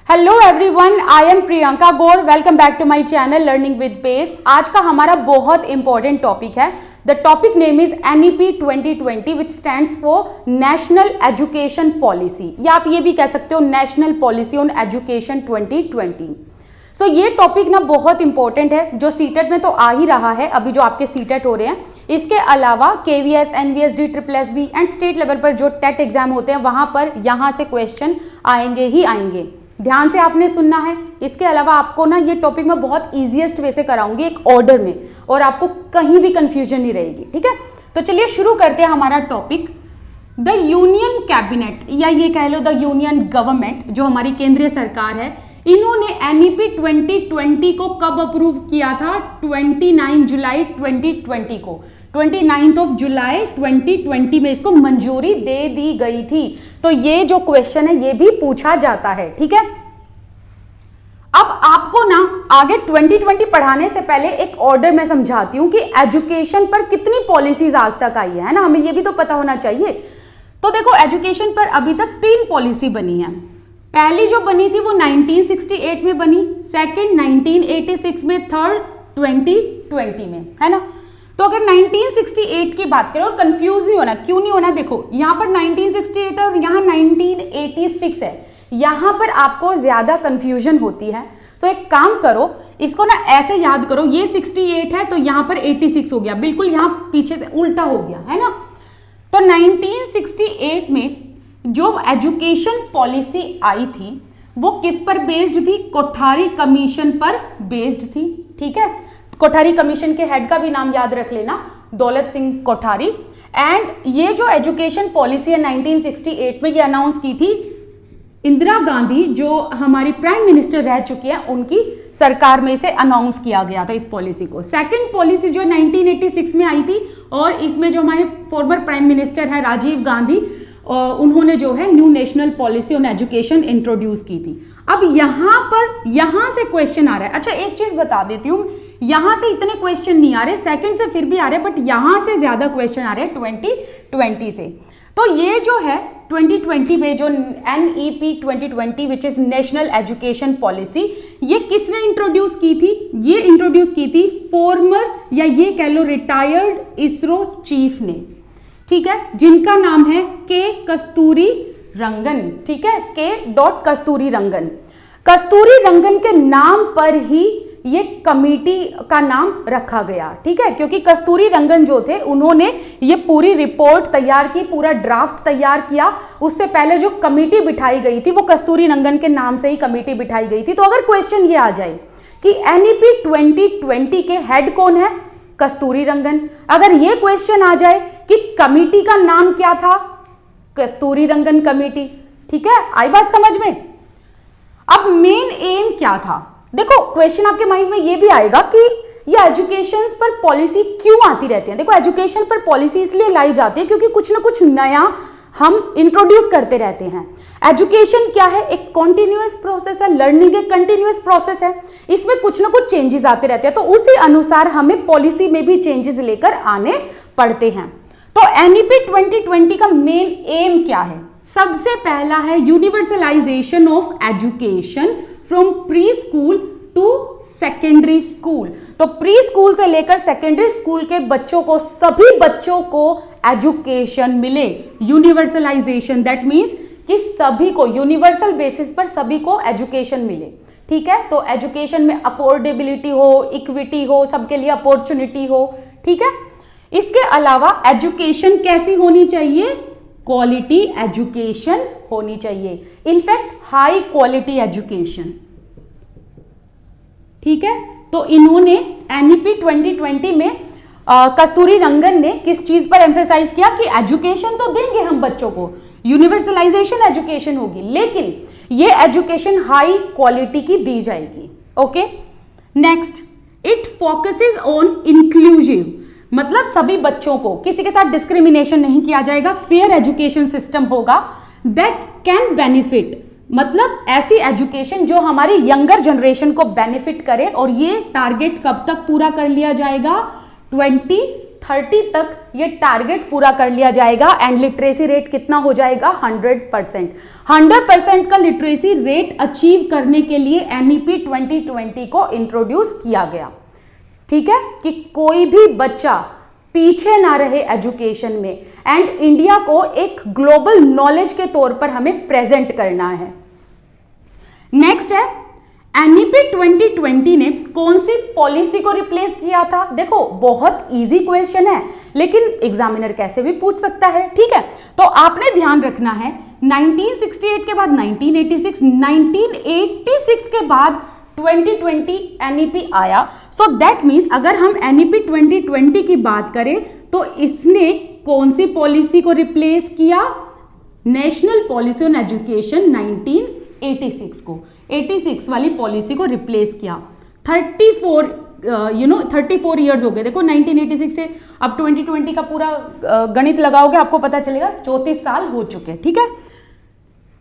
Hello everyone, I am Priyanka Gaur. Welcome back to my channel learning with pace. आज का हमारा बहुत इंपॉर्टेंट टॉपिक है। The topic name is NEP 2020 which stands for national education policy, या आप ये भी कह सकते हो national policy on education 2020। So ये टॉपिक ना बहुत इंपॉर्टेंट है, जो सीटेट में तो आ ही रहा है, अभी जो आपके सीटेट हो रहे हैं। इसके अलावा KVS, NVS, DSSB and state level पर जो टेट एग्जाम होते हैं वहां पर यहाँ से क्वेश्चन आएंगे ही आएंगे। ध्यान से आपने सुनना है। इसके अलावा आपको ना ये टॉपिक मैं बहुत ईजीएस्ट वे से कराऊंगी, एक ऑर्डर में, और आपको कहीं भी कंफ्यूजन नहीं रहेगी। ठीक है, तो चलिए शुरू करते हैं हमारा टॉपिक। द यूनियन कैबिनेट, या ये कह लो द यूनियन गवर्नमेंट, जो हमारी केंद्रीय सरकार है, इन्होंने NEP 2020 को कब अप्रूव किया था? 29 जुलाई 2020 को। 29 जुलाई 2020 में इसको मंजूरी दे दी गई थी। तो ये जो क्वेश्चन है ये भी पूछा जाता है। ठीक है, अब आपको ना आगे 2020 पढ़ाने से पहले एक ऑर्डर में समझाती हूं कि एजुकेशन पर कितनी पॉलिसीज आज तक आई है ना, हमें ये भी तो पता होना चाहिए। तो देखो, एजुकेशन पर अभी तक 3 पॉलिसी बनी है। पहली जो बनी थी वो 1968 में बनी, सेकंड 1986 में, थर्ड 2020 में, है ना। तो अगर 1968 की बात करें, और कंफ्यूज नहीं होना, क्यों नहीं होना, देखो यहाँ पर 1968 है और यहाँ 1986 है, यहाँ पर आपको ज्यादा कंफ्यूजन होती है। तो एक काम करो, इसको ना ऐसे याद करो, ये 68 है तो यहाँ पर 86 हो गया, बिल्कुल यहाँ पीछे से उल्टा हो गया, है ना। तो 1968 में जो एजुकेशन पॉलिसी आई थी वो किस पर बेस्ड थी? कोठारी कमीशन पर बेस्ड थी। ठीक है, कोठारी कमीशन के हेड का भी नाम याद रख लेना, दौलत सिंह कोठारी। एंड ये जो एजुकेशन पॉलिसी है 1968 में ये अनाउंस की थी इंदिरा गांधी, जो हमारी प्राइम मिनिस्टर रह चुकी है, उनकी सरकार में से अनाउंस किया गया था इस पॉलिसी को। सेकंड पॉलिसी जो 1986 में आई थी, और इसमें जो हमारे फॉर्मर प्राइम मिनिस्टर है राजीव गांधी, उन्होंने जो है new national policy on education introduce की थी। अब यहां से क्वेश्चन आ रहा है। अच्छा, एक चीज बता देती हूं, यहां से इतने क्वेश्चन नहीं आ रहे, सेकंड से फिर भी आ रहे, बट यहां से ज्यादा क्वेश्चन आ रहे हैं 2020 से। तो ये जो है 2020 में जो NEP 2020 which is national education policy, ये किसने इंट्रोड्यूस की थी? ये इंट्रोड्यूस की थी फॉर्मर, या ये कह लो रिटायर्ड इसरो चीफ ने। ठीक है, जिनका नाम है के कस्तूरी रंगन। ठीक है, K. रंगन। कस्तूरी रंगन के नाम पर ही ये कमेटी का नाम रखा गया। ठीक है, क्योंकि कस्तूरी रंगन जो थे उन्होंने ये पूरी रिपोर्ट तैयार की, पूरा ड्राफ्ट तैयार किया। उससे पहले जो कमेटी बिठाई गई थी वो कस्तूरी रंगन के नाम से ही कमेटी बिठाई गई थी। तो अगर क्वेश्चन ये आ जाए कि NEP 2020 के हेड कौन है? कस्तूरी रंगन। अगर ये क्वेश्चन आ जाए कि कमेटी का नाम क्या था? कस्तूरी रंगन कमेटी। ठीक है, आई बात समझ में? अब मेन एम क्या था? देखो, क्वेश्चन आपके माइंड में ये भी आएगा कि ये एजुकेशन पर पॉलिसी क्यों आती रहती है। देखो, एजुकेशन पर पॉलिसी इसलिए लाई जाती है क्योंकि कुछ ना कुछ नया हम इंट्रोड्यूस करते रहते हैं। एजुकेशन क्या है? एक कॉन्टिन्यूअस प्रोसेस है, लर्निंग एक कंटिन्यूअस प्रोसेस है, इसमें कुछ ना कुछ चेंजेस आते रहते हैं। तो उसी अनुसार हमें पॉलिसी में भी चेंजेस लेकर आने पड़ते हैं। तो NEP 2020 का मेन एम क्या है? सबसे पहला है universalisation of education from preschool to secondary school. तो प्री स्कूल से लेकर सेकेंडरी स्कूल के बच्चों को, सभी बच्चों को एजुकेशन मिले। यूनिवर्सलाइजेशन दैट मीन्स कि सभी को यूनिवर्सल बेसिस पर सभी को एजुकेशन मिले। ठीक है, तो एजुकेशन में अफोर्डेबिलिटी हो, इक्विटी हो, सबके लिए अपॉर्चुनिटी हो। ठीक है, इसके अलावा एजुकेशन कैसी होनी चाहिए? क्वालिटी एजुकेशन होनी चाहिए, इनफैक्ट हाई क्वालिटी एजुकेशन। ठीक है, तो इन्होंने NEP 2020 में कस्तूरी रंगन ने किस चीज पर एम्फेसाइज किया कि एजुकेशन तो देंगे हम बच्चों को, यूनिवर्सलाइजेशन एजुकेशन होगी, लेकिन ये एजुकेशन हाई क्वालिटी की दी जाएगी। Okay, next, it focuses on inclusive, मतलब सभी बच्चों को, किसी के साथ डिस्क्रिमिनेशन नहीं किया जाएगा, फेयर एजुकेशन सिस्टम होगा। दैट कैन बेनिफिट, मतलब ऐसी एजुकेशन जो हमारी यंगर जनरेशन को बेनिफिट करे, और ये टारगेट कब तक पूरा कर लिया जाएगा? 2030 तक ये टारगेट पूरा कर लिया जाएगा एंड लिटरेसी रेट कितना हो जाएगा 100%। 100% का लिटरेसी रेट अचीव करने के लिए एनईपी 2020 को इंट्रोड्यूस किया गया। ठीक है, कि कोई भी बच्चा पीछे ना रहे एजुकेशन में एंड इंडिया को एक ग्लोबल नॉलेज के तौर पर हमें प्रेजेंट करना है। नेक्स्ट है एनईपी 2020 ने कौन सी पॉलिसी को रिप्लेस किया था। देखो बहुत इजी क्वेश्चन है लेकिन एग्जामिनर कैसे भी पूछ सकता है। ठीक है, तो आपने ध्यान रखना है 1968 के बाद 1986, 1986 के बाद 2020 एनईपी आया। सो दैट मीन्स अगर हम एनईपी 2020 की बात करें तो इसने कौन सी पॉलिसी को रिप्लेस किया, नेशनल पॉलिसी ऑन एजुकेशन 1986 को, 86 वाली पॉलिसी को रिप्लेस किया। 34 ईयर्स हो गए। देखो 1986 से अब 2020 का पूरा गणित लगाओगे आपको पता चलेगा 34 साल हो चुके। ठीक है,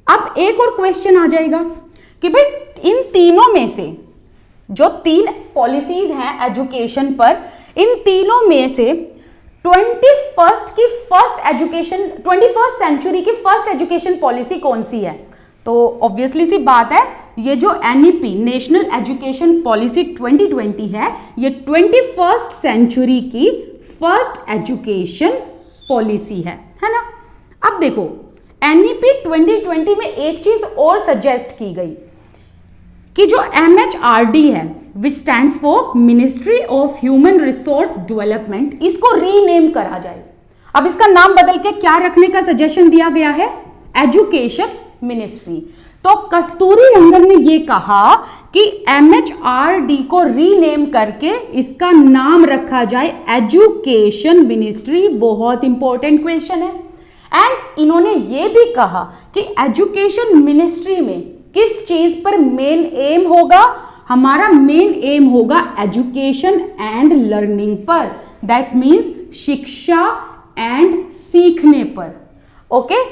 अब एक और क्वेश्चन आ जाएगा कि भाई इन तीनों में से जो 3 पॉलिसीज हैं एजुकेशन पर, इन तीनों में से 21st सेंचुरी की फर्स्ट एजुकेशन पॉलिसी कौन सी है। तो ऑब्वियसली सी बात है ये जो एनईपी नेशनल एजुकेशन पॉलिसी 2020 है ये 21st सेंचुरी की फर्स्ट एजुकेशन पॉलिसी है ना। अब देखो एनईपी 2020 में एक चीज और सजेस्ट की गई कि जो MHRD है विच stands for ministry of human resource development, इसको रीनेम करा जाए। अब इसका नाम बदल के क्या रखने का सजेशन दिया गया है, एजुकेशन मिनिस्ट्री। तो कस्तूरी रंगन ने ये कहा कि MHRD को रीनेम करके इसका नाम रखा जाए एजुकेशन मिनिस्ट्री। बहुत इंपॉर्टेंट क्वेश्चन है। एंड इन्होंने ये भी कहा कि एजुकेशन मिनिस्ट्री में किस चीज पर मेन एम होगा, हमारा मेन एम होगा एजुकेशन एंड लर्निंग पर, दैट मीन्स शिक्षा एंड सीखने पर। ओके,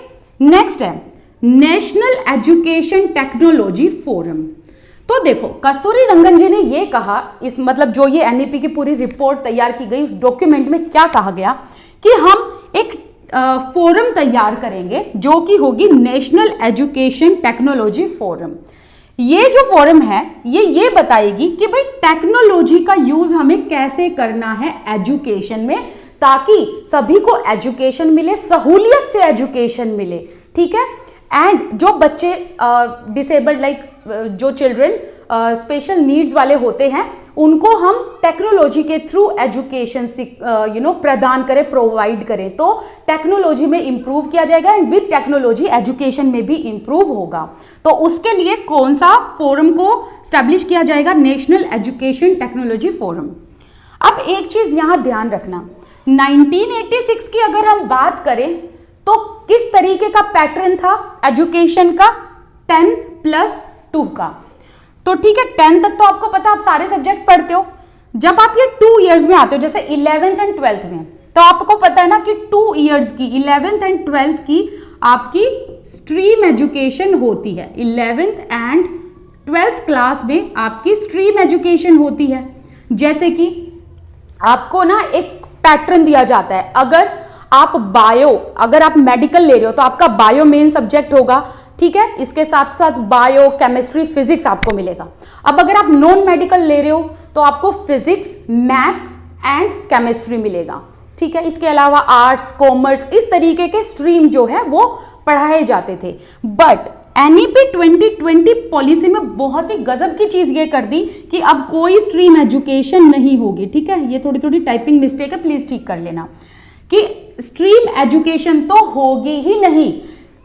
नेक्स्ट है नेशनल एजुकेशन टेक्नोलॉजी फोरम। तो देखो कस्तूरी रंगन जी ने ये कहा, इस मतलब जो ये एनईपी की पूरी रिपोर्ट तैयार की गई उस डॉक्यूमेंट में क्या कहा गया कि हम एक फोरम तैयार करेंगे जो कि होगी नेशनल एजुकेशन टेक्नोलॉजी फोरम। ये जो फोरम है ये बताएगी कि भाई टेक्नोलॉजी का यूज हमें कैसे करना है एजुकेशन में, ताकि सभी को एजुकेशन मिले, सहूलियत से एजुकेशन मिले। ठीक है, एंड जो बच्चे डिसेबल्ड लाइक जो चिल्ड्रन स्पेशल नीड्स वाले होते हैं उनको हम टेक्नोलॉजी के थ्रू एजुकेशन प्रदान करें, प्रोवाइड करें, तो टेक्नोलॉजी में इंप्रूव किया जाएगा एंड विद टेक्नोलॉजी एजुकेशन में भी इंप्रूव होगा। तो उसके लिए कौन सा फोरम को स्टैब्लिश किया जाएगा, नेशनल एजुकेशन टेक्नोलॉजी फोरम। अब एक चीज यहां ध्यान रखना, 1986 की अगर हम बात करें तो किस तरीके का पैटर्न था एजुकेशन का, 10+2 का। तो ठीक है 10 तक तो आपको पता, आप सारे सब्जेक्ट पढ़ते हो। जब आप ये 2 इयर्स में आते हो जैसे 11th एंड 12th में, तो आपको पता है ना कि 2 इयर्स की 11th एंड 12th की आपकी स्ट्रीम एजुकेशन होती है। 11th एंड 12th क्लास में आपकी स्ट्रीम एजुकेशन होती है। जैसे कि आपको ना एक पैटर्न दिया जाता है, अगर आप मेडिकल ले रहे हो तो आपका बायो मेन सब्जेक्ट होगा। ठीक है, इसके साथ साथ बायो, केमिस्ट्री, फिजिक्स आपको मिलेगा। अब अगर आप नॉन मेडिकल ले रहे हो तो आपको फिजिक्स, मैथ्स एंड केमिस्ट्री मिलेगा। ठीक है, इसके अलावा आर्ट्स, कॉमर्स, इस तरीके के स्ट्रीम जो है वो पढ़ाए जाते थे। बट एनईपी 2020 पॉलिसी में बहुत ही गजब की चीज ये कर दी कि अब कोई स्ट्रीम एजुकेशन नहीं होगी। ठीक है, ये थोड़ी टाइपिंग मिस्टेक है, प्लीज ठीक कर लेना कि स्ट्रीम एजुकेशन तो होगी ही नहीं।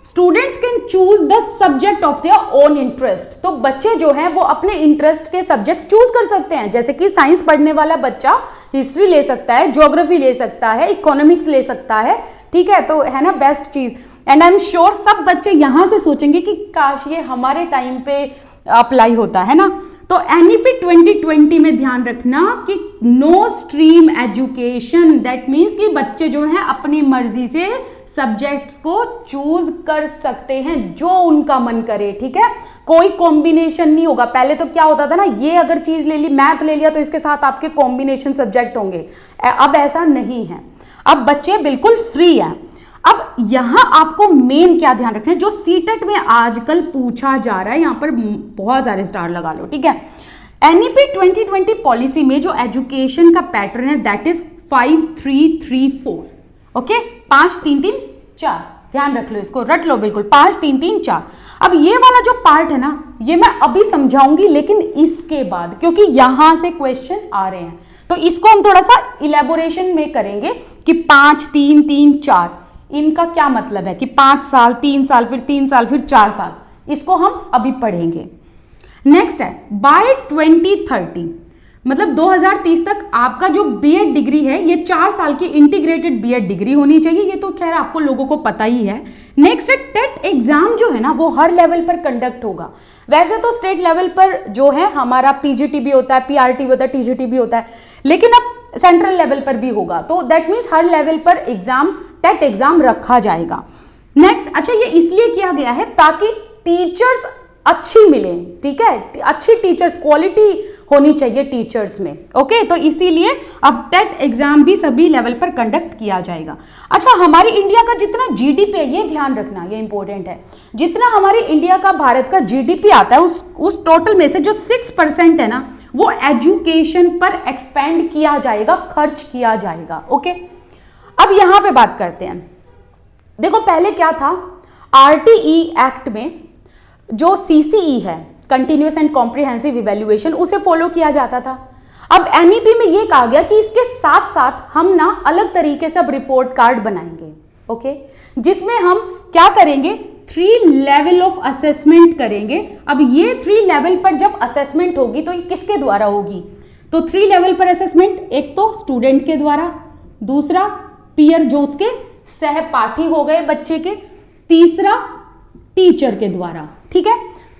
Students can choose the subject of their own interest. तो बच्चे जो हैं वो अपने इंटरेस्ट के सब्जेक्ट चूज कर सकते हैं। जैसे कि साइंस पढ़ने वाला बच्चा हिस्ट्री ले सकता है, ज्योग्राफी ले सकता है, इकोनॉमिक्स ले सकता है। ठीक है, तो है ना बेस्ट चीज। एंड आई एम श्योर सब बच्चे यहां से सोचेंगे कि काश ये हमारे टाइम पे अप्लाई होता है ना। तो एनईपी 2020 में ध्यान रखना कि no stream education, that means कि बच्चे जो हैं अपनी मर्जी से सब्जेक्ट्स को चूज कर सकते हैं जो उनका मन करे। ठीक है, कोई कॉम्बिनेशन नहीं होगा। पहले तो क्या होता था ना, ये अगर चीज ले ली, मैथ ले लिया, तो इसके साथ आपके कॉम्बिनेशन सब्जेक्ट होंगे। अब ऐसा नहीं है, अब बच्चे बिल्कुल फ्री हैं। अब यहां आपको मेन क्या ध्यान रखना है, जो सीटेट में आजकल पूछा जा रहा है, यहां पर बहुत सारे स्टार लगा लो, ठीक है। एनईपी 2020 पॉलिसी में जो एजुकेशन का पैटर्न है दैट इज 5-3-3-4, ओके, 5-3-3-4, ध्यान रख लो, इसको रट लो बिल्कुल, 5-3-3-4। अब ये वाला जो पार्ट है ना, ये मैं अभी समझाऊंगी, लेकिन इसके बाद, क्योंकि यहां से क्वेश्चन आ रहे हैं, तो इसको हम थोड़ा सा इलेबोरेशन में करेंगे कि 5-3-3-4 इनका क्या मतलब है, कि 5 साल, 3 साल, फिर 3 साल, फिर 4 साल, इसको हम अभी पढ़ेंगे। नेक्स्ट है बाय 2030, मतलब 2030 तक आपका जो बीएड डिग्री है ये 4 साल की इंटीग्रेटेड बीएड डिग्री होनी चाहिए। ये तो खैर आपको लोगों को पता ही है। नेक्स्ट है टेट एग्जाम जो है ना वो हर लेवल पर कंडक्ट होगा। वैसे तो स्टेट लेवल पर जो है हमारा पीजीटी भी होता है, पीआरटी भी होता है, टीजीटी भी होता है, लेकिन अब सेंट्रल लेवल पर भी होगा, तो दैट मीन्स हर लेवल पर एग्जाम, टेट एग्जाम रखा जाएगा। नेक्स्ट, अच्छा ये इसलिए किया गया है ताकि टीचर्स अच्छी मिले, ठीक है, अच्छी टीचर्स, क्वालिटी होनी चाहिए टीचर्स में, ओके, तो इसीलिए अब टेट एग्जाम भी सभी लेवल पर कंडक्ट किया जाएगा। अच्छा, हमारी इंडिया का जितना जीडीपी है, ये ध्यान रखना, ये इंपॉर्टेंट है, जितना हमारी इंडिया का, भारत का जीडीपी आता है उस टोटल में से जो 6% है ना, वो एजुकेशन पर एक्सपेंड किया जाएगा, खर्च किया जाएगा, ओके। अब यहां पे बात करते हैं, देखो पहले क्या था, आरटीई एक्ट में जो सीसीई है, कंटिन्यूअस एंड कॉम्प्रिहेंसिव इवैल्यूएशन, उसे फॉलो किया जाता था। अब एनईपी में ये कहा गया कि इसके साथ साथ हम ना अलग तरीके से अब रिपोर्ट कार्ड बनाएंगे, ओके, जिसमें हम क्या करेंगे, 3 लेवल ऑफ असेसमेंट करेंगे। अब ये 3 लेवल पर जब असेसमेंट होगी तो ये किसके द्वारा होगी, तो 3 लेवल पर असेसमेंट, एक तो स्टूडेंट के द्वारा, दूसरा पीयर जो उसके सहपाठी हो गए बच्चे के, तीसरा टीचर के द्वारा, ठीक है।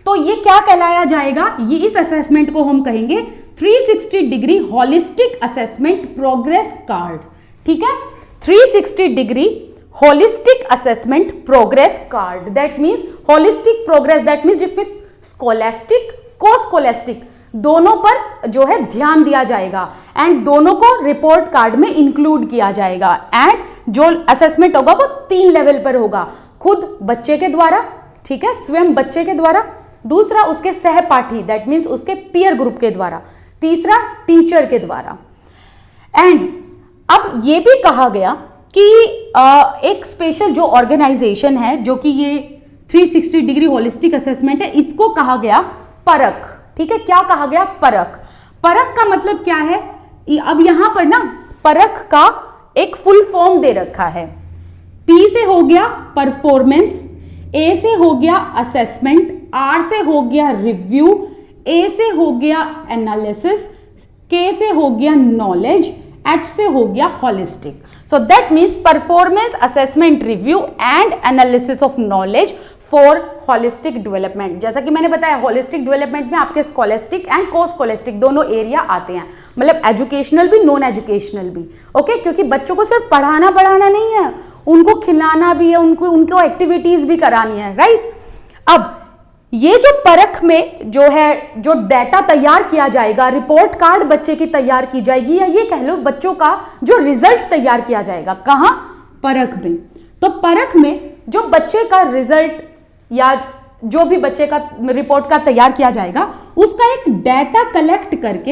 तो ये क्या कहलाया जाएगा, ये इस असेसमेंट को हम कहेंगे 360 degree holistic assessment progress card, ठीक है, 360 degree holistic assessment progress card. That means holistic progress, that means जिसमें स्कोलेस्टिक, को स्कोलेस्टिक दोनों पर जो है ध्यान दिया जाएगा, एंड दोनों को रिपोर्ट कार्ड में इंक्लूड किया जाएगा। एंड जो असेसमेंट होगा वो 3 लेवल पर होगा, खुद बच्चे के द्वारा, ठीक है, स्वयं बच्चे के द्वारा, दूसरा उसके सहपाठी, दैट मीन्स उसके पीयर ग्रुप के द्वारा, तीसरा टीचर के द्वारा। एंड अब ये भी कहा गया कि एक स्पेशल जो ऑर्गेनाइजेशन है जो कि ये 360 डिग्री होलिस्टिक असेसमेंट है, इसको कहा गया परख, ठीक है, क्या कहा गया, परख। परख का मतलब क्या है, अब यहां पर ना परख का एक फुल फॉर्म दे रखा है। पी से हो गया परफॉर्मेंस, ए से हो गया असेसमेंट, आर से हो गया रिव्यू, ए से हो गया एनालिसिस, के से हो गया नॉलेज, एच से हो गया holistic. So that means performance, assessment, review and analysis of knowledge for holistic development. जैसा कि मैंने बताया, होलिस्टिक डेवलपमेंट में आपके स्कोलेस्टिक एंड को स्कोलेस्टिक दोनों एरिया आते हैं, मतलब एजुकेशनल भी, नॉन एजुकेशनल भी, ओके, क्योंकि बच्चों को सिर्फ पढ़ाना नहीं है, उनको खिलाना भी है, उनको एक्टिविटीज भी करानी है, राइट। अब ये जो परख में जो है, जो डाटा तैयार किया जाएगा, रिपोर्ट कार्ड बच्चे की तैयार की जाएगी, या ये कह लो बच्चों का जो रिजल्ट तैयार किया जाएगा, कहां, परख में। तो परख में जो बच्चे का रिजल्ट या जो भी बच्चे का रिपोर्ट कार्ड तैयार किया जाएगा, उसका एक डाटा कलेक्ट करके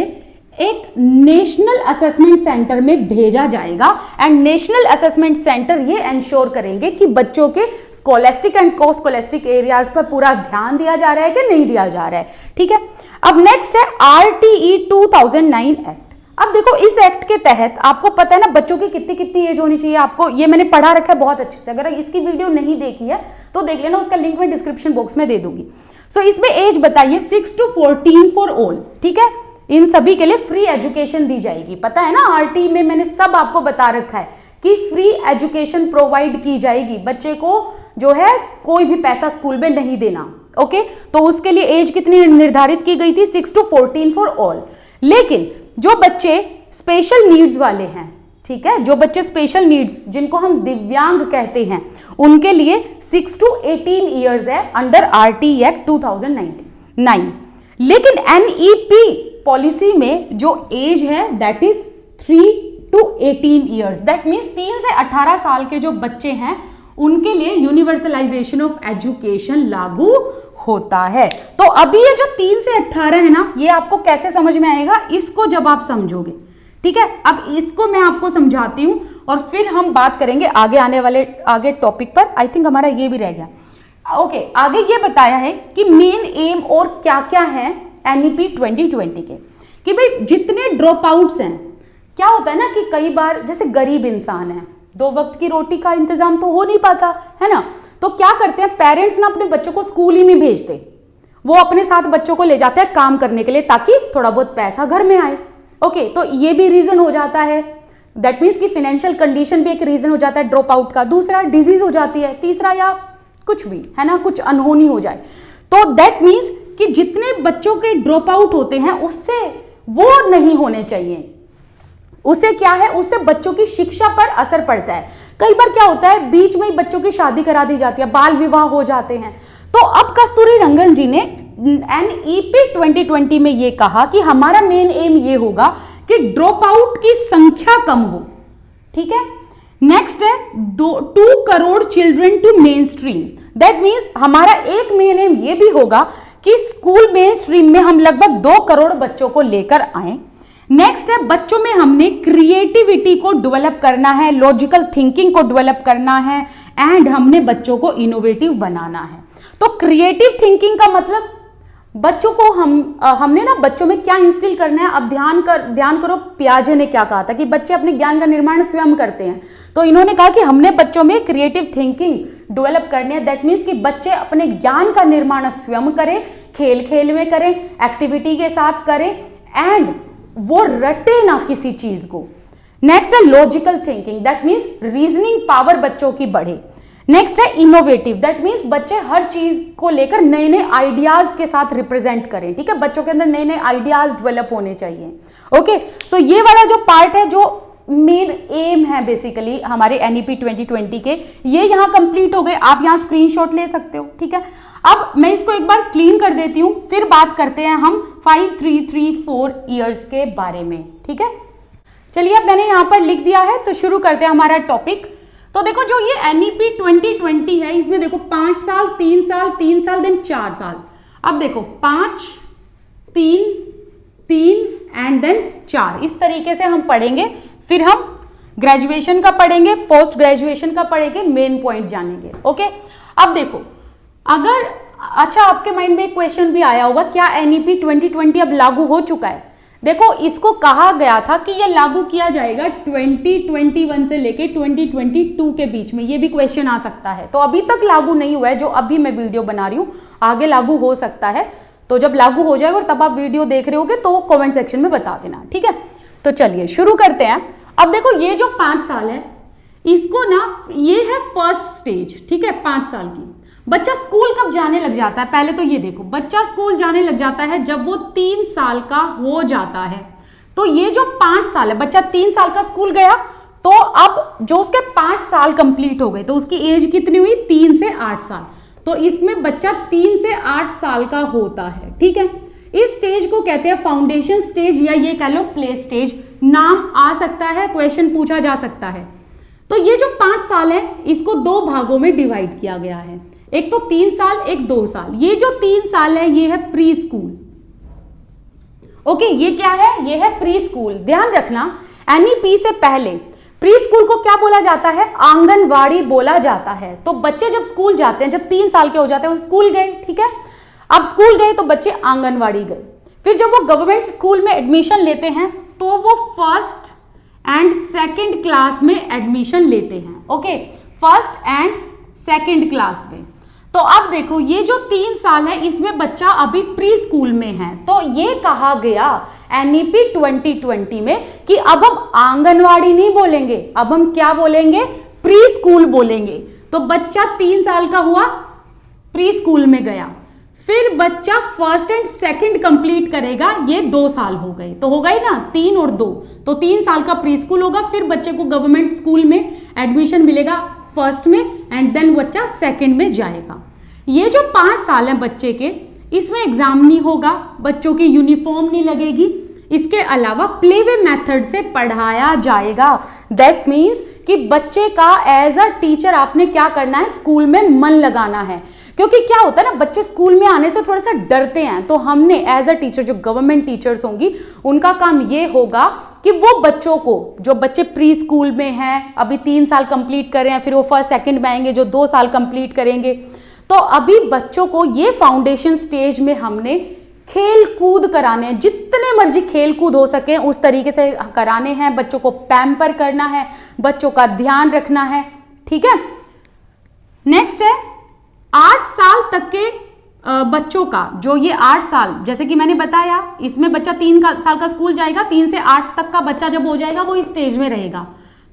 एक नेशनल असेसमेंट सेंटर में भेजा जाएगा। एंड नेशनल असेसमेंट सेंटर ये इंश्योर करेंगे कि बच्चों के स्कोलेस्टिक एंड को स्कोलेस्टिक एरियाज पर पूरा ध्यान दिया जा रहा है कि नहीं दिया जा रहा है, ठीक है। अब नेक्स्ट है आरटीई 2009 एक्ट। अब देखो इस एक्ट के तहत आपको पता है ना बच्चों की कितनी कितनी एज होनी चाहिए, आपको ये मैंने पढ़ा रखा है बहुत अच्छे से, अगर इसकी वीडियो नहीं देखी है तो देख लेना, उसका लिंक मैं डिस्क्रिप्शन बॉक्स में दे दूंगी। सो इसमें एज बताइए 6 to 14 फॉर ऑल, ठीक है, इन सभी के लिए फ्री एजुकेशन दी जाएगी। पता है ना आरटी में मैंने सब आपको बता रखा है कि फ्री एजुकेशन प्रोवाइड की जाएगी, बच्चे को जो है कोई भी पैसा स्कूल में नहीं देना, ओके। तो उसके लिए एज कितनी निर्धारित की गई थी, 6 to 14 फॉर ऑल। लेकिन जो बच्चे स्पेशल नीड्स वाले हैं, ठीक है, जो बच्चे स्पेशल नीड्स जिनको हम दिव्यांग कहते हैं, उनके लिए 6 to 18 ईयर्स है अंडर आरटी एक्ट 2019। 9। लेकिन NEP पॉलिसी में जो एज है that is 3 to 18 years, that means 3 से 18 साल के जो बच्चे हैं उनके लिए यूनिवर्सलाइजेशन ऑफ एजुकेशन लागू होता है। तो अभी ये जो 3 से 18 है ना, ये आपको कैसे समझ में आएगा, इसको जब आप समझोगे, ठीक है। अब इसको मैं आपको समझाती हूं और फिर हम बात करेंगे आगे आने वाले टॉपिक पर। आई थिंक हमारा ये भी रह गया। ओके, आगे ये बताया है कि मेन एम और क्या क्या है NEP 2020 के, कि भाई जितने ड्रॉप आउट्स हैं, क्या होता है ना कि कई बार जैसे गरीब इंसान है, 2 वक्त की रोटी का इंतजाम तो हो नहीं पाता है ना, तो क्या करते हैं पेरेंट्स ना, अपने बच्चों को स्कूल ही नहीं भेजते, वो अपने साथ बच्चों को ले जाते हैं काम करने के लिए ताकि थोड़ा बहुत पैसा घर में आए। ओके, तो ये भी रीजन हो जाता है, दैट मीन्स कि फाइनेंशियल कंडीशन भी एक रीजन हो जाता है ड्रॉप आउट का। दूसरा डिजीज हो जाती है, तीसरा या कुछ भी है ना, कुछ अनहोनी हो जाए। तो दैट मीन्स कि जितने बच्चों के ड्रॉप आउट होते हैं उससे वो नहीं होने चाहिए। उससे क्या है, उससे बच्चों की शिक्षा पर असर पड़ता है। कई बार क्या होता है बीच में ही बच्चों की शादी करा दी जाती है, बाल विवाह हो जाते हैं। तो अब कस्तूरी रंगन जी ने NEP 2020 में ये कहा कि हमारा मेन एम ये होगा कि ड्रॉप आउट की संख्या कम हो, ठीक है। नेक्स्ट है 2 crore children to mainstream, that means हमारा एक मेन एम ये भी होगा कि स्कूल मेन स्ट्रीम में हम लगभग 2 करोड़ बच्चों को लेकर आए। नेक्स्ट है बच्चों में हमने क्रिएटिविटी को डेवलप करना है, लॉजिकल थिंकिंग को डेवलप करना है, एंड हमने बच्चों को इनोवेटिव बनाना है। तो क्रिएटिव थिंकिंग का मतलब बच्चों को हमने ना बच्चों में क्या इंस्टिल करना है। अब ध्यान करो पियाजे ने क्या कहा था कि बच्चे अपने ज्ञान का निर्माण स्वयं करते हैं, तो इन्होंने कहा कि हमने बच्चों में क्रिएटिव थिंकिंग डेवलप करनी है। दैट मीन्स कि बच्चे अपने ज्ञान का निर्माण स्वयं करें, खेल खेल में करें, एक्टिविटी के साथ करें, एंड वो रटे ना किसी चीज को। नेक्स्ट है logical thinking, that means reasoning power बच्चों की बढ़े। नेक्स्ट है इनोवेटिव, दैट मीन्स बच्चे हर चीज को लेकर नए नए आइडियाज के साथ रिप्रेजेंट करें, ठीक है। बच्चों के अंदर नए नए आइडियाज डेवलप होने चाहिए। ओके, सो ये वाला जो पार्ट है, जो मेन एम है बेसिकली हमारे NEP 2020 के, ये यहां कंप्लीट हो गए। आप यहां स्क्रीनशॉट ले सकते हो, ठीक है। अब मैं इसको एक बार क्लीन कर देती हूं, फिर बात करते हैं हम 5, 3, 3, 4 ईयर्स के बारे में, ठीक है। चलिए, अब मैंने यहां पर लिख दिया है, तो शुरू करते हैं हमारा टॉपिक। तो देखो जो ये NEP 2020 है, इसमें देखो 5 साल, 3 साल, 3 साल, देन 4 साल। अब देखो 5, 3, 3 एंड देन 4, इस तरीके से हम पढ़ेंगे। फिर हम ग्रेजुएशन का पढ़ेंगे, पोस्ट ग्रेजुएशन का पढ़ेंगे, मेन पॉइंट जानेंगे। ओके, अब देखो अगर अच्छा आपके माइंड में एक क्वेश्चन भी आया होगा, क्या NEP 2020 अब लागू हो चुका है? देखो इसको कहा गया था कि ये लागू किया जाएगा 2021 से लेके 2022 के बीच में, ये भी क्वेश्चन आ सकता है। तो अभी तक लागू नहीं हुआ है, जो अभी मैं वीडियो बना रही हूं, आगे लागू हो सकता है। तो जब लागू हो जाएगा और तब आप वीडियो देख रहे होगे तो कमेंट सेक्शन में बता देना, ठीक है। तो चलिए शुरू करते हैं। अब देखो ये जो 5 साल है, इसको ना ये है फर्स्ट स्टेज, ठीक है, 5 साल की। बच्चा स्कूल कब जाने लग जाता है? पहले तो ये देखो, बच्चा स्कूल जाने लग जाता है जब वो 3 साल का हो जाता है। तो ये जो 5 साल है, बच्चा 3 साल का स्कूल गया, तो अब जो उसके 5 साल कंप्लीट हो गए, तो उसकी एज कितनी हुई? 3 से 8 साल। तो इसमें बच्चा 3 से 8 साल का होता है, ठीक है। इस स्टेज को कहते हैं फाउंडेशन स्टेज, या ये कह लो प्ले स्टेज, नाम आ सकता है, क्वेश्चन पूछा जा सकता है। तो ये जो 5 साल है, इसको 2 भागों में डिवाइड किया गया है, एक तो 3 साल, एक 2 साल। ये जो 3 साल है, ये है प्री स्कूल। ओके, ये क्या है? ये है प्री स्कूल। ध्यान रखना, NEP से पहले प्री स्कूल को क्या बोला जाता है? आंगनवाड़ी बोला जाता है। तो बच्चे जब स्कूल जाते हैं, जब 3 साल के हो जाते हैं, वो स्कूल गए, ठीक है। अब स्कूल गए तो बच्चे आंगनवाड़ी गए। फिर जब वो गवर्नमेंट स्कूल में एडमिशन लेते हैं, तो वो फर्स्ट एंड सेकेंड क्लास में एडमिशन लेते हैं। Okay, first and second class में। तो अब देखो ये जो 3 साल है, इसमें बच्चा अभी प्री स्कूल में है। तो ये कहा गया NEP 2020 में कि अब हम आंगनवाड़ी नहीं बोलेंगे, अब हम क्या बोलेंगे? प्री स्कूल बोलेंगे। तो बच्चा 3 साल का हुआ, प्री स्कूल में गया, फिर बच्चा फर्स्ट एंड सेकंड कंप्लीट करेगा, ये 2 साल हो गए। तो हो गए ना 3 और 2, तो 3 साल का प्री स्कूल होगा, फिर बच्चे को गवर्नमेंट स्कूल में एडमिशन मिलेगा फर्स्ट में, एंड देन बच्चा सेकंड में जाएगा। ये जो 5 साल है बच्चे के, इसमें एग्जाम नहीं होगा, बच्चों की यूनिफॉर्म नहीं लगेगी, इसके अलावा प्लेवे मेथड से पढ़ाया जाएगा। दैट मीन्स कि बच्चे का एज अ टीचर आपने क्या करना है, स्कूल में मन लगाना है। क्योंकि क्या होता है ना, बच्चे स्कूल में आने से थोड़ा सा डरते हैं, तो हमने एज अ टीचर, जो गवर्नमेंट टीचर्स होंगी, उनका काम ये होगा कि वो बच्चों को, जो बच्चे प्री स्कूल में हैं, अभी 3 साल कंप्लीट कर रहे हैं, फिर वो फर्स्ट सेकंड में आएंगे जो 2 साल कंप्लीट करेंगे, तो अभी बच्चों को ये फाउंडेशन स्टेज में हमने खेल कूद कराने हैं, जितने मर्जी खेल कूद हो सके उस तरीके से कराने हैं, बच्चों को पैम्पर करना है, बच्चों का ध्यान रखना है। ठीक है, नेक्स्ट है 8 साल तक के बच्चों का, जो ये 8 साल, जैसे कि मैंने बताया, इसमें बच्चा 3 साल का स्कूल जाएगा, 3 से 8 तक का बच्चा जब हो जाएगा वो इस स्टेज में रहेगा।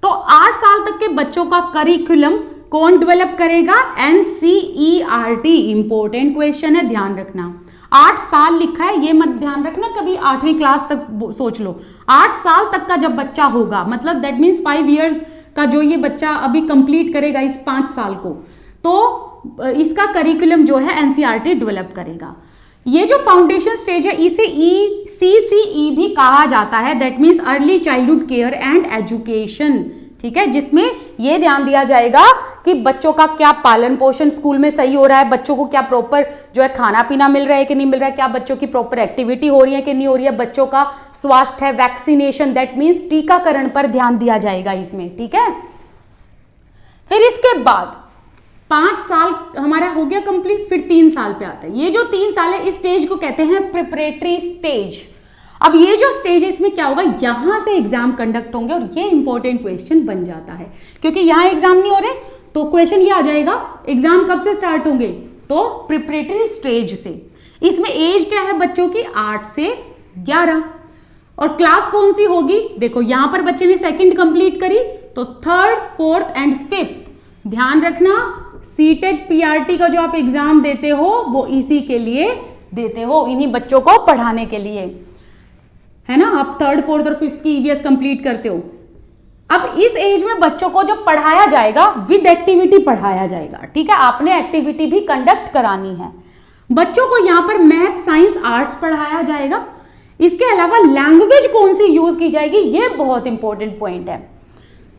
तो 8 साल तक के बच्चों का करिकुलम कौन डेवलप करेगा, NCERT। इंपॉर्टेंट क्वेश्चन है, ध्यान रखना। 8 साल लिखा है, ये मत ध्यान रखना कभी 8वीं क्लास तक सोच लो। 8 साल तक का जब बच्चा होगा, मतलब दैट मीन्स 5 इयर्स का जो ये बच्चा अभी कंप्लीट करेगा इस 5 साल को, तो इसका करिकुलम जो है NCERT डेवलप करेगा। ये जो फाउंडेशन स्टेज है इसे ECCE भी कहा जाता है, that means early childhood care and education. ठीक है, जिसमें यह ध्यान दिया जाएगा कि बच्चों का क्या पालन पोषण स्कूल में सही हो रहा है, बच्चों को क्या प्रॉपर जो है खाना पीना मिल रहा है कि नहीं मिल रहा है, क्या बच्चों की प्रॉपर एक्टिविटी हो रही है कि नहीं हो रही है, बच्चों का स्वास्थ्य है, वैक्सीनेशन, दैट मीन्स टीकाकरण पर ध्यान दिया जाएगा इसमें। ठीक है, फिर इसके बाद 5 साल हमारा हो गया कंप्लीट, फिर 3 साल पे आता है। ये जो 3 साल है, इस स्टेज को कहते हैं प्रिपरेटरी स्टेज। अब ये जो स्टेज है, इसमें क्या होगा, यहां से एग्जाम कंडक्ट होंगे, और ये इंपॉर्टेंट क्वेश्चन बन जाता है, क्योंकि यहां एग्जाम नहीं हो रहे तो क्वेश्चन ये आ जाएगा, एग्जाम कब से स्टार्ट होंगे, तो प्रिपरेटरी स्टेज से। इसमें एज क्या है बच्चों की, 8 से 11, और क्लास कौन सी होगी, देखो यहां पर बच्चे ने 2nd कंप्लीट करी, तो 3rd, 4th एंड 5th। ध्यान रखना, सीटेट PRT का जो आप एग्जाम देते हो वो इसी के लिए देते हो, इन्हीं बच्चों को पढ़ाने के लिए, है ना। आप 3rd, 4th और 5th की EVS कंप्लीट करते हो। अब इस एज में बच्चों को जब पढ़ाया जाएगा, विद एक्टिविटी पढ़ाया जाएगा। ठीक है, आपने एक्टिविटी भी कंडक्ट करानी है। बच्चों को यहां पर मैथ, साइंस, आर्ट्स पढ़ाया जाएगा। इसके अलावा लैंग्वेज कौन सी यूज की जाएगी, ये बहुत इंपॉर्टेंट पॉइंट है।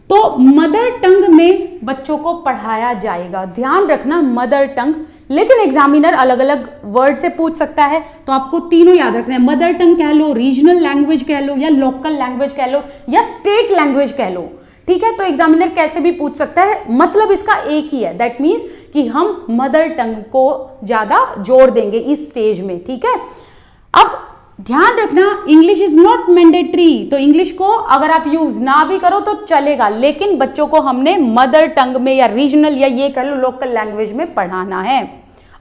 तो मदर टंग में बच्चों को पढ़ाया जाएगा। ध्यान रखना, मदर टंग, लेकिन एग्जामिनर अलग अलग वर्ड से पूछ सकता है, तो आपको तीनों याद रखना है। मदर टंग कह लो, रीजनल लैंग्वेज कह लो, या लोकल लैंग्वेज कह लो, या स्टेट लैंग्वेज कह लो। ठीक है, तो एग्जामिनर कैसे भी पूछ सकता है, मतलब इसका एक ही है, दैट मीन्स कि हम मदर टंग को ज्यादा जोर देंगे इस स्टेज में। ठीक है, अब ध्यान रखना, इंग्लिश इज नॉट मैंडेटरी, तो इंग्लिश को अगर आप यूज ना भी करो तो चलेगा, लेकिन बच्चों को हमने मदर टंग में या रीजनल या ये कर लो लोकल लैंग्वेज में पढ़ाना है।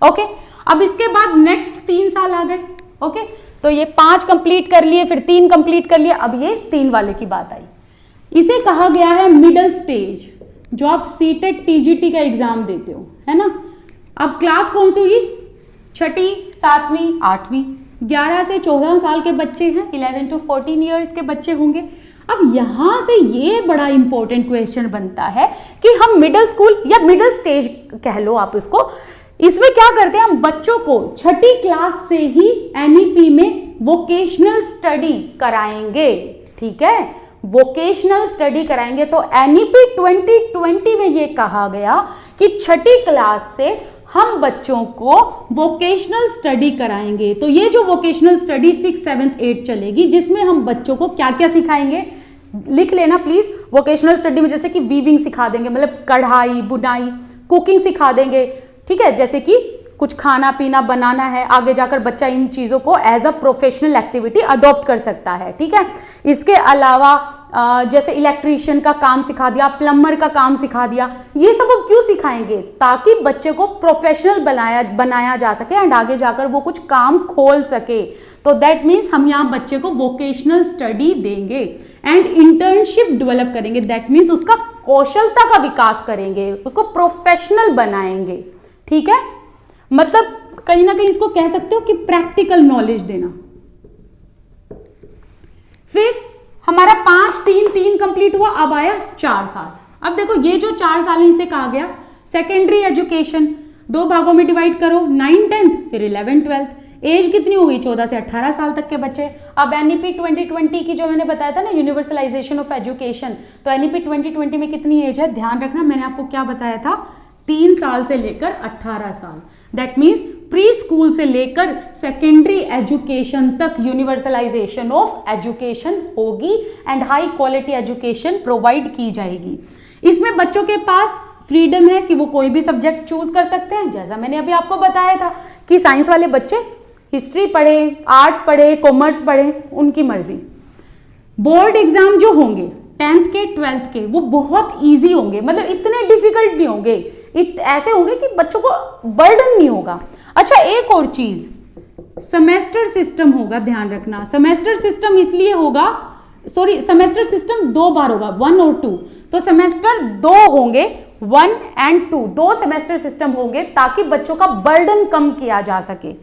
ओके, अब इसके बाद नेक्स्ट 3 साल आ गए। ओके, तो ये 5 कंप्लीट कर लिए, फिर 3 कंप्लीट कर लिए, अब ये 3 वाले की बात आई। इसे कहा गया है मिडल स्टेज, जो आप सीटेट TGT का एग्जाम देते हो, है ना। अब क्लास कौन सी हुई, 6ठी, 7वीं, 8वीं। 11 से 14 साल के बच्चे हैं, 11 to 14 ईयर्स के बच्चे होंगे। अब यहां से ये बड़ा इंपॉर्टेंट क्वेश्चन बनता है कि हम मिडिल स्कूल या मिडिल स्टेज कह लो आप इसको, इसमें क्या करते हैं, हम बच्चों को 6ठी क्लास से ही NEP में वोकेशनल स्टडी कराएंगे। ठीक है, वोकेशनल स्टडी कराएंगे। तो NEP 2020 में ये कहा गया कि 6ठी क्लास से हम बच्चों को वोकेशनल स्टडी कराएंगे। तो ये जो vocational study 6th, 7th, 8th चलेगी, जिसमें हम बच्चों को क्या क्या सिखाएंगे, लिख लेना प्लीज। वोकेशनल स्टडी में जैसे कि वीविंग सिखा देंगे, मतलब कढ़ाई, बुनाई, कुकिंग सिखा देंगे। ठीक है, जैसे कि कुछ खाना पीना बनाना है, आगे जाकर बच्चा इन चीजों को as a professional activity adopt कर सकता है। ठीक है, इसके अलावा जैसे इलेक्ट्रीशियन का काम सिखा दिया, प्लम्बर का काम सिखा दिया। ये सब हम क्यों सिखाएंगे, ताकि बच्चे को प्रोफेशनल बनाया जा सके एंड आगे जाकर वो कुछ काम खोल सके। तो दैट मीन्स हम यहाँ बच्चे को वोकेशनल स्टडी देंगे एंड इंटर्नशिप डेवलप करेंगे। दैट मीन्स उसका कौशलता का विकास करेंगे, उसको प्रोफेशनल बनाएंगे। ठीक है, मतलब कहीं ना कहीं इसको कह सकते हो कि प्रैक्टिकल नॉलेज देना। फिर हमारा 5, 3, 3 कंप्लीट हुआ, अब आया 4 साल। अब देखो ये जो 4 साल है इसे कहा गया सेकेंडरी एजुकेशन। 2 भागों में डिवाइड करो, 9th, 10th, फिर 11th, 12th। एज कितनी होगी, 14 से 18 साल तक के बच्चे। अब एनईपी 2020 की जो मैंने बताया था ना, यूनिवर्सलाइजेशन ऑफ एजुकेशन, तो एनईपी 2020 में कितनी एज है, ध्यान रखना मैंने आपको क्या बताया था, 3 साल से लेकर 18 साल। दैट मीन्स प्री स्कूल से लेकर सेकेंडरी एजुकेशन तक यूनिवर्सलाइजेशन ऑफ एजुकेशन होगी and high quality education provide की जाएगी। इसमें बच्चों के पास फ्रीडम है कि वो कोई भी सब्जेक्ट चूज कर सकते हैं, जैसा मैंने अभी आपको बताया था कि साइंस वाले बच्चे हिस्ट्री पढ़े, आर्ट्स पढ़े, कॉमर्स पढ़े, उनकी मर्जी। बोर्ड एग्जाम जो होंगे 10th के 12th के वो बहुत इजी होंगे, मतलब इतने डिफिकल्ट नहीं होंगे, ऐसे होंगे कि बच्चों को बर्डन नहीं होगा। अच्छा एक और चीज, सेमेस्टर सिस्टम होगा, ध्यान रखना। सेमेस्टर सिस्टम इसलिए होगा, सॉरी सेमेस्टर सिस्टम 2 बार होगा, 1 और 2, तो सेमेस्टर 2 होंगे, 1 एंड 2, 2 सेमेस्टर सिस्टम होंगे ताकि बच्चों का बर्डन कम किया जा सके।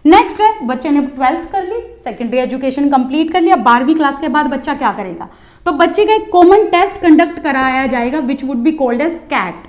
नेक्स्ट है, बच्चे ने 12th कर ली, सेकेंडरी एजुकेशन कंप्लीट कर लिया, 12वीं क्लास के बाद बच्चा क्या करेगा, तो बच्चे का एक कॉमन टेस्ट कंडक्ट कराया जाएगा which would be called as CAT,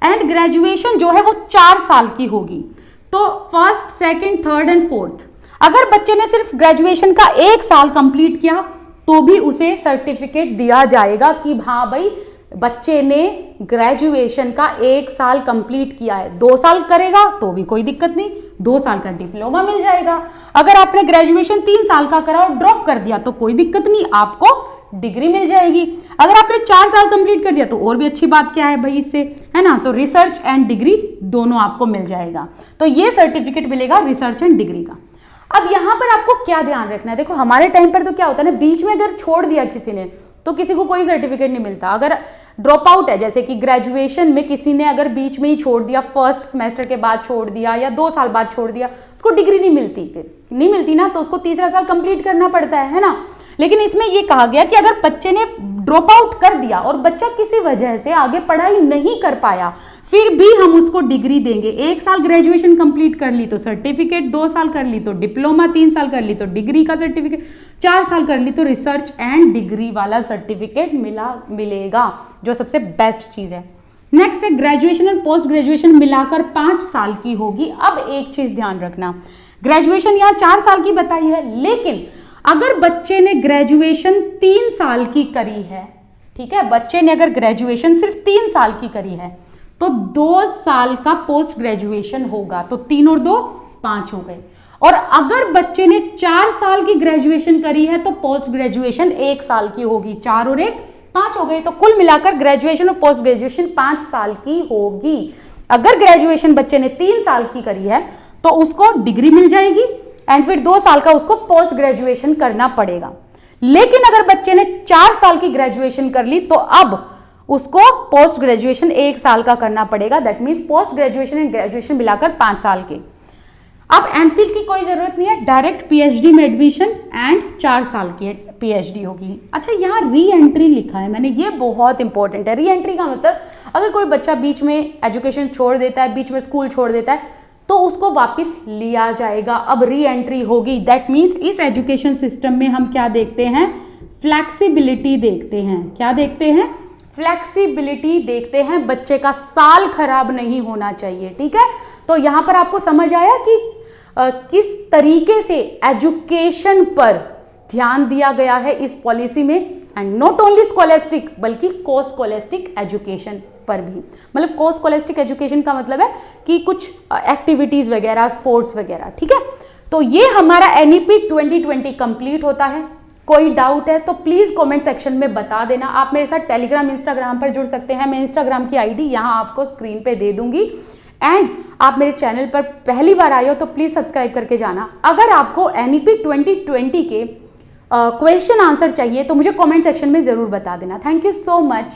and graduation जो है वो 4 साल की होगी। तो first, second, third and fourth, अगर बच्चे ने सिर्फ ग्रेजुएशन का 1 साल कंप्लीट किया तो भी उसे सर्टिफिकेट दिया जाएगा कि हाँ भाई बच्चे ने ग्रेजुएशन का 1 साल कंप्लीट किया है। 2 साल करेगा तो भी कोई दिक्कत नहीं, 2 साल का डिप्लोमा मिल जाएगा। अगर आपने ग्रेजुएशन 3 साल का करा और ड्रॉप कर दिया तो कोई दिक्कत नहीं, आपको डिग्री मिल जाएगी। अगर आपने 4 साल कंप्लीट कर दिया तो और भी अच्छी बात क्या है भाई इससे, है ना, तो रिसर्च एंड डिग्री दोनों आपको मिल जाएगा। तो ये सर्टिफिकेट मिलेगा रिसर्च एंड डिग्री का। अब यहां पर आपको क्या ध्यान रखना है, देखो हमारे टाइम पर तो क्या होता है ना, बीच में अगर छोड़ दिया किसी ने तो किसी को कोई सर्टिफिकेट नहीं मिलता। अगर ड्रॉप आउट है, जैसे कि ग्रेजुएशन में किसी ने अगर बीच में ही छोड़ दिया, फर्स्ट सेमेस्टर के बाद छोड़ दिया या 2 साल बाद छोड़ दिया, उसको डिग्री नहीं मिलती, फिर नहीं मिलती ना, तो उसको तीसरा साल कंप्लीट करना पड़ता है ना। लेकिन इसमें ये कहा गया कि अगर बच्चे ने ड्रॉप आउट कर दिया और बच्चा किसी वजह से आगे पढ़ाई नहीं कर पाया, फिर भी हम उसको डिग्री देंगे। 1 साल ग्रेजुएशन कंप्लीट कर ली तो सर्टिफिकेट, 2 साल कर ली तो डिप्लोमा, 3 साल कर ली तो डिग्री का सर्टिफिकेट, 4 साल कर ली तो रिसर्च एंड डिग्री वाला सर्टिफिकेट मिलेगा, जो सबसे बेस्ट चीज है। नेक्स्ट है ग्रेजुएशन और पोस्ट ग्रेजुएशन मिलाकर 5 साल की होगी। अब एक चीज ध्यान रखना, ग्रेजुएशन यहाँ 4 साल की बताई है, लेकिन अगर बच्चे ने ग्रेजुएशन 3 साल की करी है, ठीक है, बच्चे ने अगर ग्रेजुएशन सिर्फ 3 साल की करी है तो 2 साल का पोस्ट ग्रेजुएशन होगा, तो 3 और 2 5 हो गए। और अगर बच्चे ने 4 साल की ग्रेजुएशन करी है तो पोस्ट ग्रेजुएशन 1 साल की होगी, 4 और 1 5 हो गई। तो कुल मिलाकर ग्रेजुएशन और पोस्ट ग्रेजुएशन 5 साल की होगी। अगर ग्रेजुएशन बच्चे ने 3 साल की करी है तो उसको डिग्री मिल जाएगी एंड फिर 2 साल का उसको पोस्ट ग्रेजुएशन करना पड़ेगा। लेकिन अगर बच्चे ने 4 साल की ग्रेजुएशन कर ली तो अब उसको पोस्ट ग्रेजुएशन 1 साल का करना पड़ेगा। That means post graduation and graduation मिलाकर 5 साल के। अब एमफिल की कोई जरूरत नहीं है, डायरेक्ट पीएचडी में एडमिशन एंड 4 साल की पीएचडी होगी। अच्छा, यहाँ री एंट्री लिखा है मैंने, ये बहुत इंपॉर्टेंट है। री एंट्री का मतलब अगर कोई बच्चा बीच में एजुकेशन छोड़ देता है, बीच में स्कूल छोड़ देता है, तो उसको वापस लिया जाएगा। अब री एंट्री होगी। दैट मीन्स इस एजुकेशन सिस्टम में हम क्या देखते हैं, फ्लेक्सिबिलिटी देखते हैं। क्या देखते हैं, फ्लेक्सिबिलिटी देखते हैं। बच्चे का साल खराब नहीं होना चाहिए, ठीक है। तो यहां पर आपको समझ आया कि किस तरीके से एजुकेशन पर ध्यान दिया गया है इस पॉलिसी में, एंड नॉट ओनली स्कॉलेस्टिक बल्कि को स्कॉलेस्टिक एजुकेशन पर भी। मतलब को स्कॉलेस्टिक एजुकेशन का मतलब है कि कुछ एक्टिविटीज वगैरह, स्पोर्ट्स वगैरह, ठीक है। तो ये हमारा एनईपी 2020 कंप्लीट होता है। कोई डाउट है तो प्लीज कमेंट सेक्शन में बता देना। आप मेरे साथ टेलीग्राम, इंस्टाग्राम पर जुड़ सकते हैं। मैं इंस्टाग्राम की आईडी यहां आपको स्क्रीन पे दे दूंगी। एंड आप मेरे चैनल पर पहली बार आए हो तो प्लीज सब्सक्राइब करके जाना। अगर आपको एनईपी 2020 के क्वेश्चन आंसर चाहिए तो मुझे कमेंट सेक्शन में जरूर बता देना। Thank you so much.